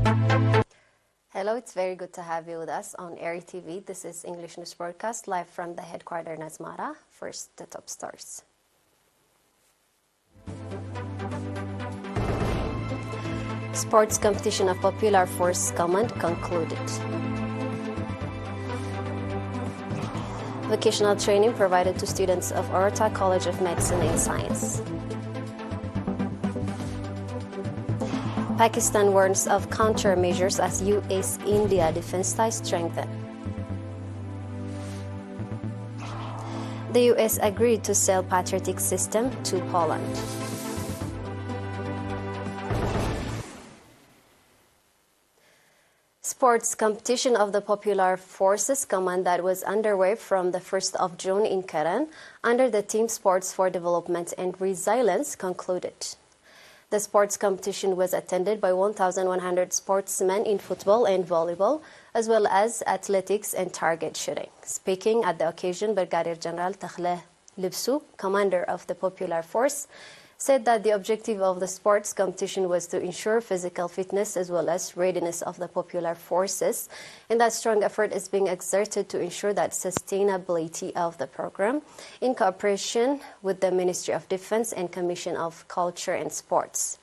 Hello, it's very good to have you with us on ERi-TV. This is English News Broadcast live from the headquarters in Asmara. First, the top stories. Sports competition of Popular Force Command concluded. Vocational training provided to students of Eritrea College of Medicine and Science. Pakistan warns of countermeasures as US-India defense ties strengthen. The US agreed to sell patriotic system to Poland. Sports competition of the Popular Forces Command that was underway from the 1st of June in Keren under the Team Sports for Development and Resilience concluded. The sports competition was attended by 1,100 sportsmen in football and volleyball, as well as athletics and target shooting. Speaking at the occasion, Brigadier General Takhle Libsu, commander of the Popular Force, said that the objective of the sports competition was to ensure physical fitness as well as readiness of the Popular Forces, and that strong effort is being exerted to ensure that sustainability of the program in cooperation with the Ministry of Defense and Commission of Culture and Sports.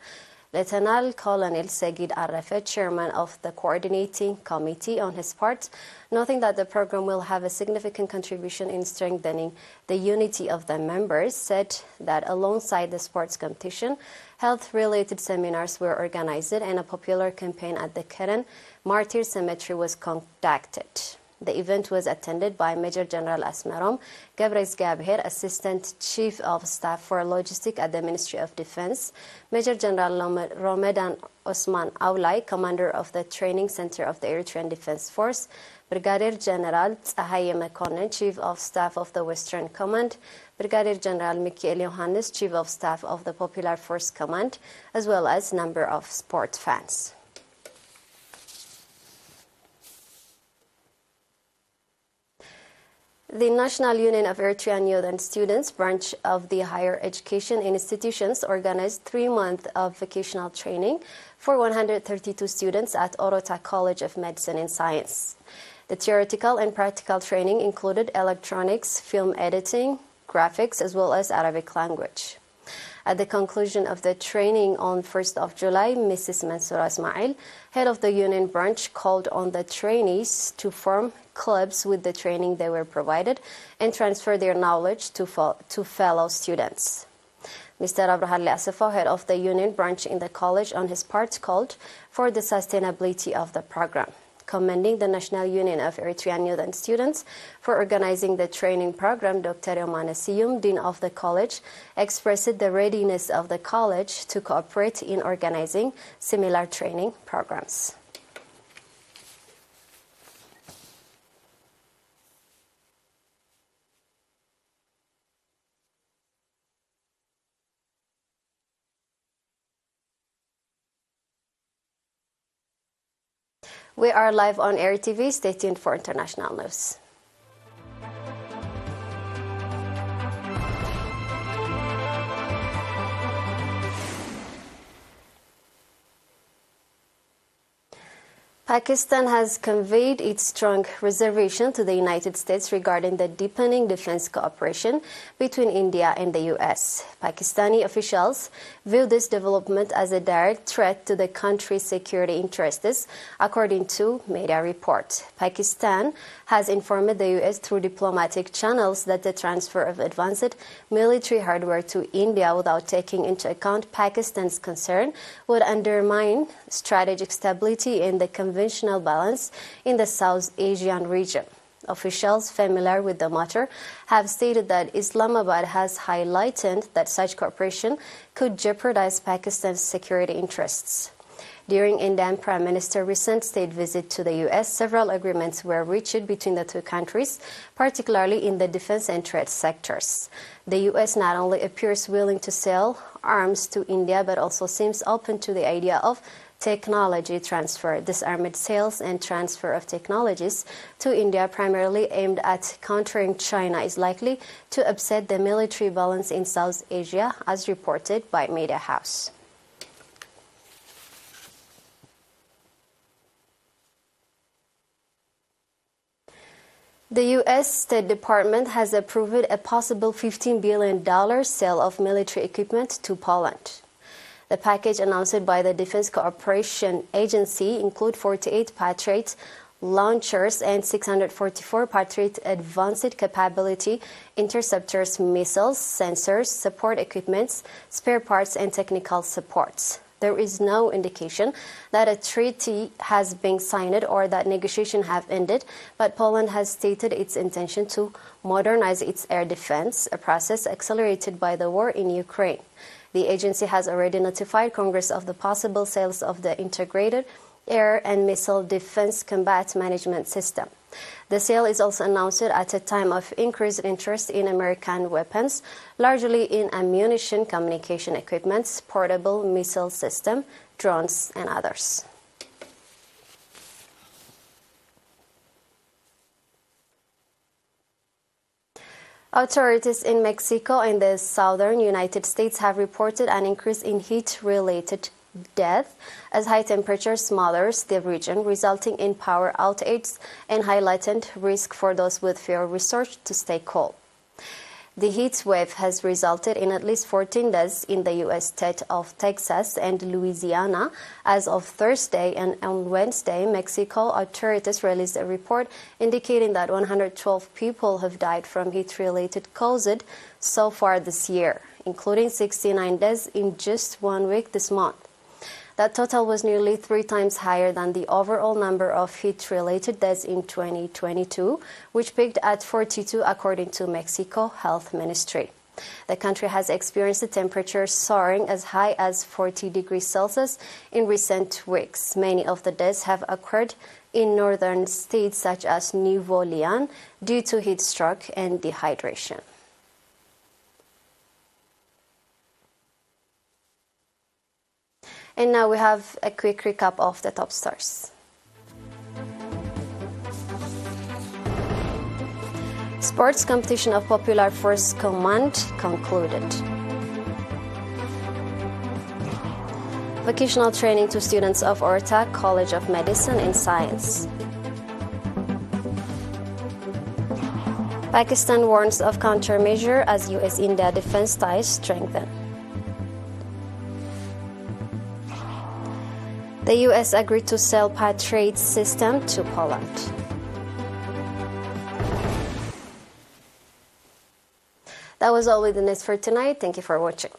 Lieutenant Colonel Segid Arrefe, chairman of the coordinating committee, on his part, noting that the program will have a significant contribution in strengthening the unity of the members, said that alongside the sports competition, health-related seminars were organized and a popular campaign at the Keren Martyr Cemetery was conducted. The event was attended by Major General Asmerom Gebreis Gabher, Assistant Chief of Staff for Logistics at the Ministry of Defense, Major General Romedan Osman Aulai, Commander of the Training Center of the Eritrean Defense Force, Brigadier General Tsahaye Mekonnen, Chief of Staff of the Western Command, Brigadier General Michael Johannes, Chief of Staff of the Popular Force Command, as well as a number of sport fans. The National Union of Eritrean Youth and Students branch of the higher education institutions organized 3 months of vocational training for 132 students at Eritrea College of Medicine and Science. The theoretical and practical training included electronics, film editing, graphics, as well as Arabic language. At the conclusion of the training on 1st of July, Mrs. Mansoura Ismail, head of the union branch, called on the trainees to form clubs with the training they were provided and transfer their knowledge to fellow students. Mr. Abrahali Asafo, head of the union branch in the college, on his part called for the sustainability of the program. Commending the National Union of Eritrean Youth and Students for organizing the training program, Dr. Yomane Siyum, Dean of the college, expressed the readiness of the college to cooperate in organizing similar training programs. We are live on ERi-TV. Stay tuned for international news. Pakistan has conveyed its strong reservation to the United States regarding the deepening defense cooperation between India and the US. Pakistani officials view this development as a direct threat to the country's security interests, according to media reports. Pakistan has informed the US through diplomatic channels that the transfer of advanced military hardware to India without taking into account Pakistan's concern would undermine strategic stability in the conventional balance in the South Asian region. Officials familiar with the matter have stated that Islamabad has highlighted that such cooperation could jeopardize Pakistan's security interests. During Indian Prime Minister's recent state visit to the U.S., several agreements were reached between the two countries, particularly in the defense and trade sectors. The U.S. not only appears willing to sell arms to India, but also seems open to the idea of technology transfer. Disarmed sales and transfer of technologies to India, primarily aimed at countering China, is likely to upset the military balance in South Asia, as reported by Media House. The U.S. State Department has approved a possible $15 billion sale of military equipment to Poland. The package announced by the Defense Cooperation Agency includes 48 Patriot launchers and 644 Patriot advanced capability interceptors, missiles, sensors, support equipment, spare parts, and technical supports. There is no indication that a treaty has been signed or that negotiations have ended, but Poland has stated its intention to modernize its air defense, a process accelerated by the war in Ukraine. The agency has already notified Congress of the possible sales of the integrated air and missile defense combat management system. The sale is also announced at a time of increased interest in American weapons, largely in ammunition, communication equipment, portable missile system, drones, and others. Authorities in Mexico and the southern United States have reported an increase in heat-related death as high temperatures smothers the region, resulting in power outages and heightened risk for those with fewer resources to stay cool. The heat wave has resulted in at least 14 deaths in the U.S. state of Texas and Louisiana as of Thursday, and on Wednesday, Mexico authorities released a report indicating that 112 people have died from heat-related causes so far this year, including 69 deaths in just 1 week this month. That total was nearly 3 times higher than the overall number of heat-related deaths in 2022, which peaked at 42 according to Mexico Health Ministry. The country has experienced temperatures soaring as high as 40 degrees Celsius in recent weeks. Many of the deaths have occurred in northern states such as Nuevo León due to heat stroke and dehydration. And now we have a quick recap of the top stars. Sports competition of Popular Forces Command concluded. Vocational training to students of Orta College of Medicine and Science. Pakistan warns of countermeasure as U.S.-India defense ties strengthen. The U.S. agreed to sell Patriot system to Poland. That was all with the news for tonight. Thank you for watching.